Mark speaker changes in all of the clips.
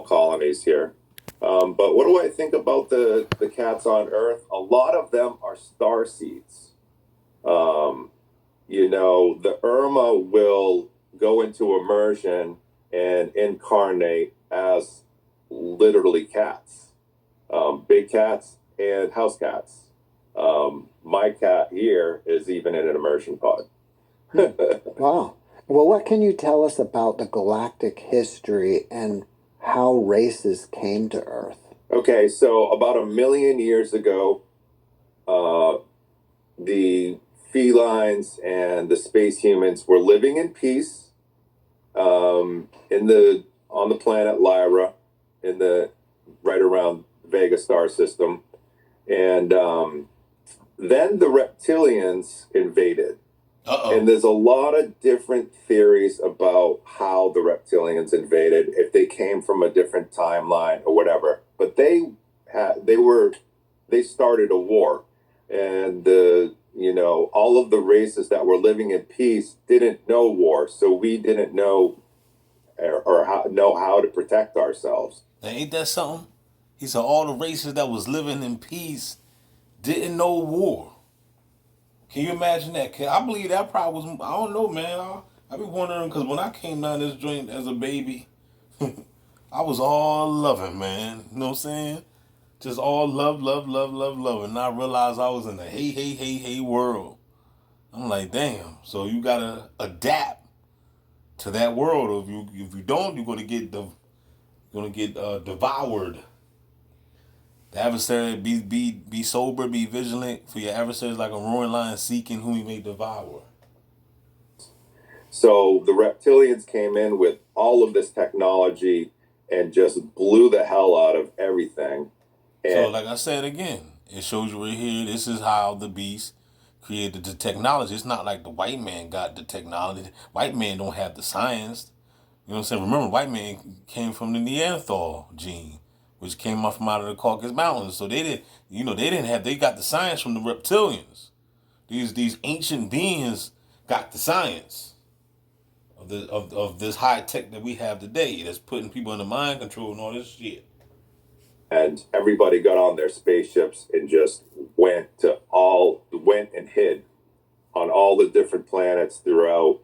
Speaker 1: small colonies here. But what do I think about the cats on Earth? A lot of them are star seeds. Um, the Irma will go into immersion and incarnate as literally cats, big cats and house cats. My cat here is even in an immersion pod.
Speaker 2: Wow. Well, what can you tell us about the galactic history and how races came to Earth?
Speaker 1: Okay, so about a million years ago, uh, the felines and the space humans were living in peace in the on the planet Lyra, in the right around Vega star system, and then the reptilians invaded. And there's a lot of different theories about how the reptilians invaded, if they came from a different timeline or whatever. But they started a war, and all of the races that were living in peace didn't know war, so we didn't know know how to protect ourselves.
Speaker 3: Now, ain't that something? He said all the races that was living in peace didn't know war. Can you imagine that? I believe that probably was. I don't know, man. I be wondering because when I came down this joint as a baby, I was all loving, man. You know what I'm saying? Just all love, love, love, love, love. And I realized I was in the hey, hey, hey, hey world. I'm like, damn. So you gotta adapt to that world. If you don't, you're gonna get devoured. The adversary be sober, be vigilant, for your adversary is like a roaring lion seeking whom he may devour.
Speaker 1: So the reptilians came in with all of this technology and just blew the hell out of everything.
Speaker 3: So, like I said again, it shows you right here. This is how the beast created the technology. It's not like the white man got the technology. White man don't have the science. You know what I'm saying? Remember, white man came from the Neanderthal gene, which came up from out of the Caucasus Mountains. So they got the science from the reptilians. These ancient beings got the science of this high tech that we have today that's putting people under mind control and all this shit.
Speaker 1: And everybody got on their spaceships and just went and hid on all the different planets throughout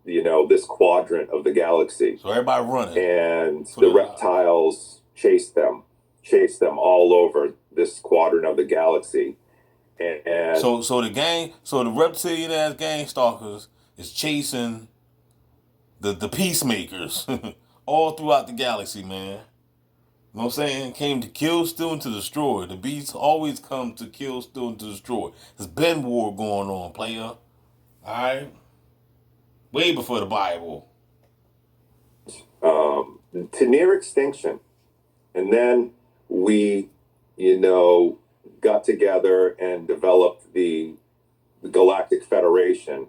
Speaker 1: this quadrant of the galaxy.
Speaker 3: So everybody running,
Speaker 1: and the reptiles chased them all over this quadrant of the galaxy. And
Speaker 3: so the reptilian ass gang stalkers is chasing the peacemakers all throughout the galaxy, man. You know what I'm saying? Came to kill, steal, and to destroy. The beasts always come to kill, steal, and to destroy. There's been war going on, player. Alright? Way before the Bible.
Speaker 1: To near extinction. And then we, got together and developed the Galactic Federation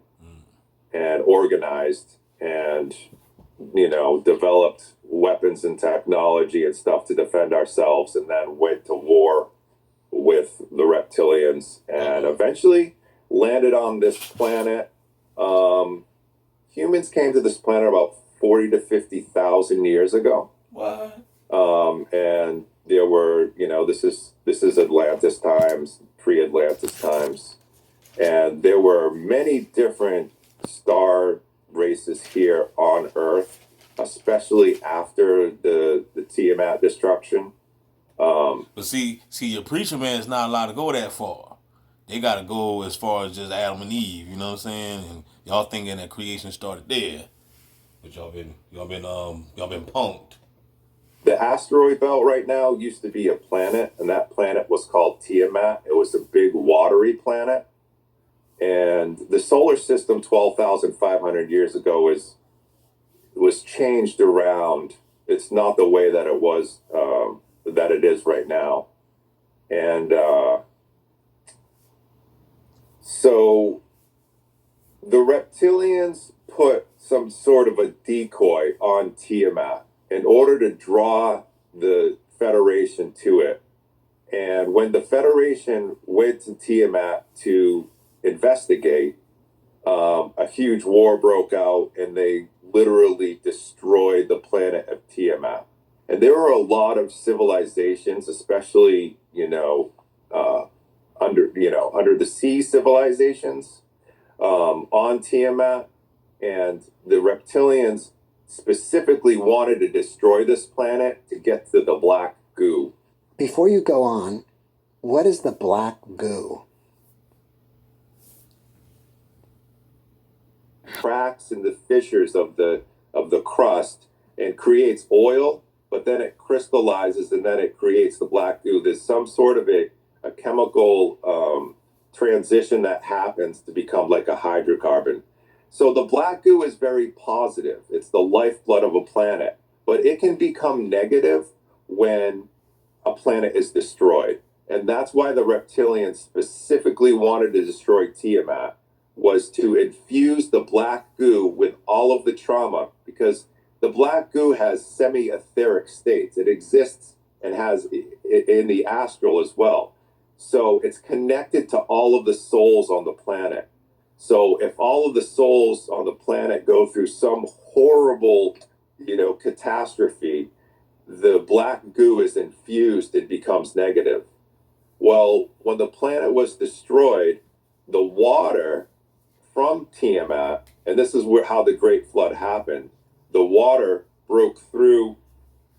Speaker 1: and organized and, developed weapons and technology and stuff to defend ourselves, and then went to war with the reptilians and eventually landed on this planet. Humans came to this planet about 40 to 50,000 years ago.
Speaker 3: What?
Speaker 1: And there were, this is Atlantis times, pre-Atlantis times, and there were many different star races here on Earth, especially after the Tiamat destruction.
Speaker 3: But see, your preacher man is not allowed to go that far. They gotta go as far as just Adam and Eve. You know what I'm saying? And y'all thinking that creation started there, but y'all been punked.
Speaker 1: The asteroid belt right now used to be a planet, and that planet was called Tiamat. It was a big watery planet. And the solar system 12,500 years ago was changed around. It's not the way that it was, that it is right now. And so the reptilians put some sort of a decoy on Tiamat in order to draw the Federation to it. And when the Federation went to Tiamat to investigate, a huge war broke out, and they literally destroyed the planet of Tiamat. And there are a lot of civilizations, especially, under the sea civilizations, on Tiamat, and the reptilians specifically wanted to destroy this planet to get to the black goo.
Speaker 2: Before you go on, what is the black goo?
Speaker 1: Cracks in the fissures of the crust and creates oil, but then it crystallizes and then it creates the black goo. There's some sort of a chemical transition that happens to become like a hydrocarbon. So the black goo is very positive. It's the lifeblood of a planet, but it can become negative when a planet is destroyed. And that's why the reptilians specifically wanted to destroy Tiamat, was to infuse the black goo with all of the trauma, because the black goo has semi-etheric states. It exists and has in the astral as well. So it's connected to all of the souls on the planet. So if all of the souls on the planet go through some horrible, catastrophe, the black goo is infused and becomes negative. Well, when the planet was destroyed, the water from Tiamat, and this is how the Great Flood happened, the water broke through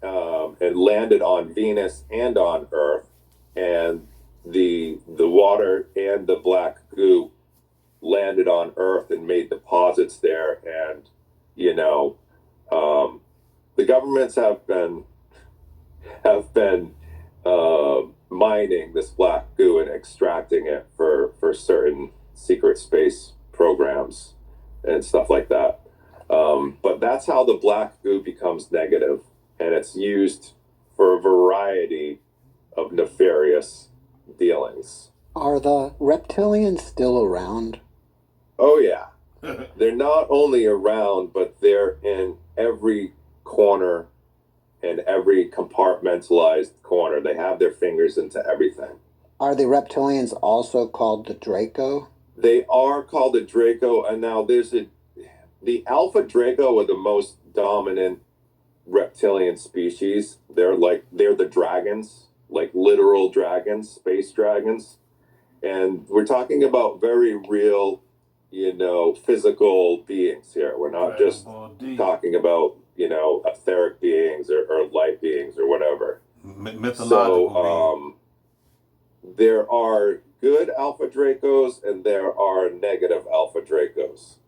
Speaker 1: and landed on Venus and on Earth, and the water and the black goo landed on Earth and made deposits there. And the governments have been mining this black goo and extracting it for certain secret space programs and stuff like that. But that's how the black goo becomes negative, and it's used for a variety of nefarious dealings.
Speaker 2: Are the reptilians still around?
Speaker 1: Oh, yeah. They're not only around, but they're in every corner and every compartmentalized corner. They have their fingers into everything.
Speaker 2: Are the reptilians also called the Draco?
Speaker 1: They are called the Draco, and now the Alpha Draco are the most dominant reptilian species. They're the dragons, like literal dragons, space dragons. And we're talking about very real, physical beings here. We're not just talking about, etheric beings or light beings or whatever.
Speaker 3: Mythological.
Speaker 1: There are good Alpha Dracos and there are negative Alpha Dracos.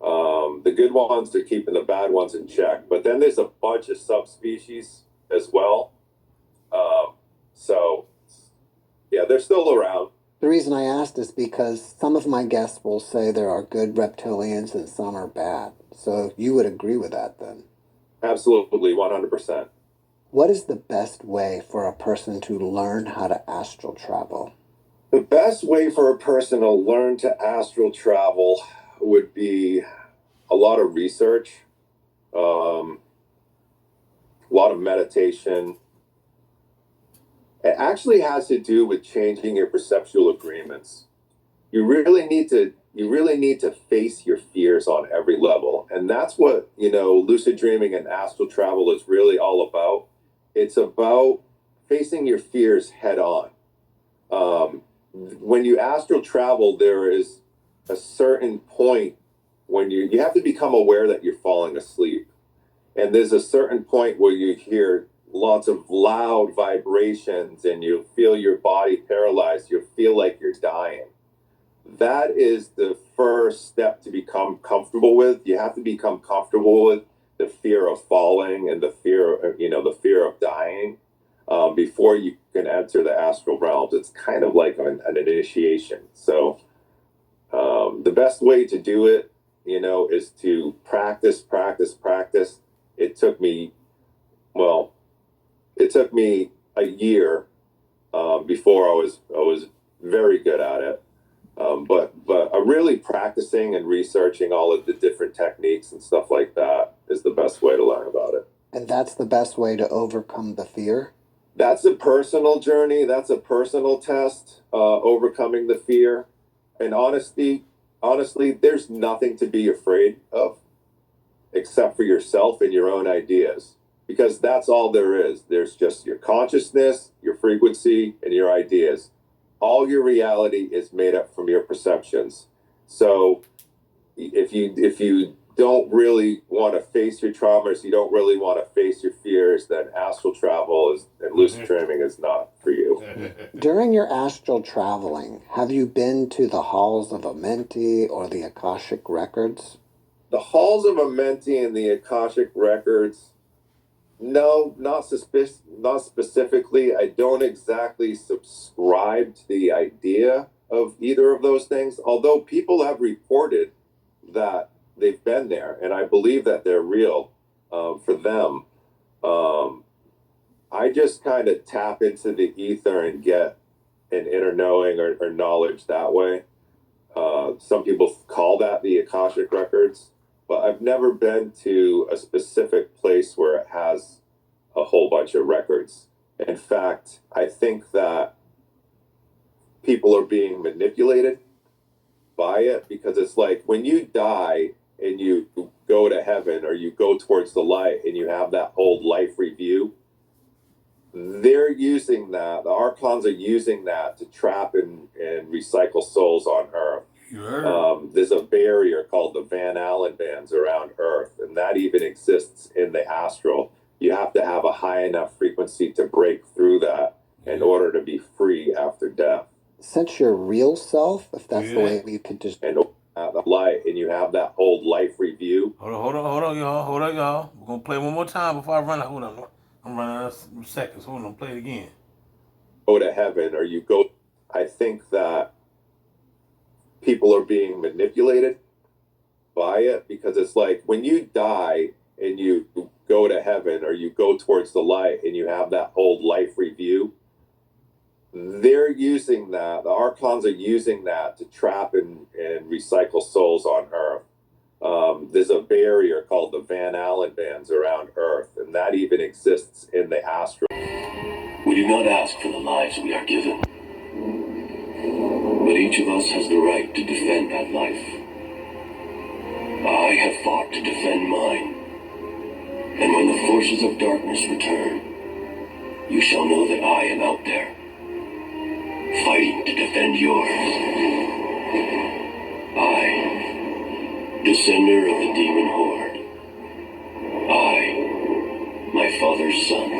Speaker 1: The good ones are keeping the bad ones in check, but then there's a bunch of subspecies as well. So, yeah, they're still around.
Speaker 2: The reason I asked is because some of my guests will say there are good reptilians and some are bad. So you would agree with that then?
Speaker 1: Absolutely, 100%.
Speaker 2: What is the best way for a person to learn how to astral travel?
Speaker 1: The best way for a person to learn to astral travel would be a lot of research, a lot of meditation. It actually has to do with changing your perceptual agreements. You really need to face your fears on every level. And that's what, lucid dreaming and astral travel is really all about. It's about facing your fears head on. When you astral travel, there is a certain point when you have to become aware that you're falling asleep. And there's a certain point where you hear lots of loud vibrations and you feel your body paralyzed. You feel like you're dying. That is the first step to become comfortable with. You have to become comfortable with the fear of falling and the fear of dying before you can enter the astral realms. It's kind of like an initiation. So the best way to do it, is to practice. It took me a year before I was very good at it. But really practicing and researching all of the different techniques and stuff like that is the best way to learn about it.
Speaker 2: And that's the best way to overcome the fear?
Speaker 1: That's a personal journey. That's a personal test, overcoming the fear. And honestly, there's nothing to be afraid of except for yourself and your own ideas. because that's all there is. There's just your consciousness, your frequency, and your ideas. All your reality is made up from your perceptions. So if you don't really want to face your traumas, you don't really want to face your fears, then astral travel is and lucid dreaming is not for you.
Speaker 2: During your astral traveling, have you been to the halls of Amenti or the Akashic records?
Speaker 1: The halls of Amenti and the Akashic records, no, not specifically. I don't exactly subscribe to the idea of either of those things, although people have reported that they've been there, and I believe that they're real for them. I just kind of tap into the ether and get an inner knowing or knowledge that way. Some people call that the Akashic records, but I've never been to a specific place where it has a whole bunch of records. In fact, I think that people are being manipulated by it, because it's like when you die and you go to heaven or you go towards the light and you have that whole life review, they're using that, the archons are using that to trap and recycle souls on Earth. There's a barrier called the Van Allen bands around Earth, and that even exists in the astral. You have to have a high enough frequency to break through that in order to be free after death.
Speaker 2: Since your real self, if that's the way you could just...
Speaker 1: And the light, and you have that whole life review.
Speaker 3: Hold on, y'all. We're gonna play one more time before I run out. Hold on. I'm running out of seconds. Hold on, play it again.
Speaker 1: Go to heaven, or you go. I think that people are being manipulated by it, because it's like when you die and you go to heaven or you go towards the light and you have that whole life review, they're using that, the archons are using that to trap and recycle souls on Earth. There's a barrier called the Van Allen bands around Earth, and that even exists in the astral.
Speaker 4: We do not ask for the lives we are given, but each of us has the right to defend that life. I have fought to defend mine, and when the forces of darkness return, you shall know that I am out there, fighting to defend yours. I, descender of the demon horde. I, my father's son.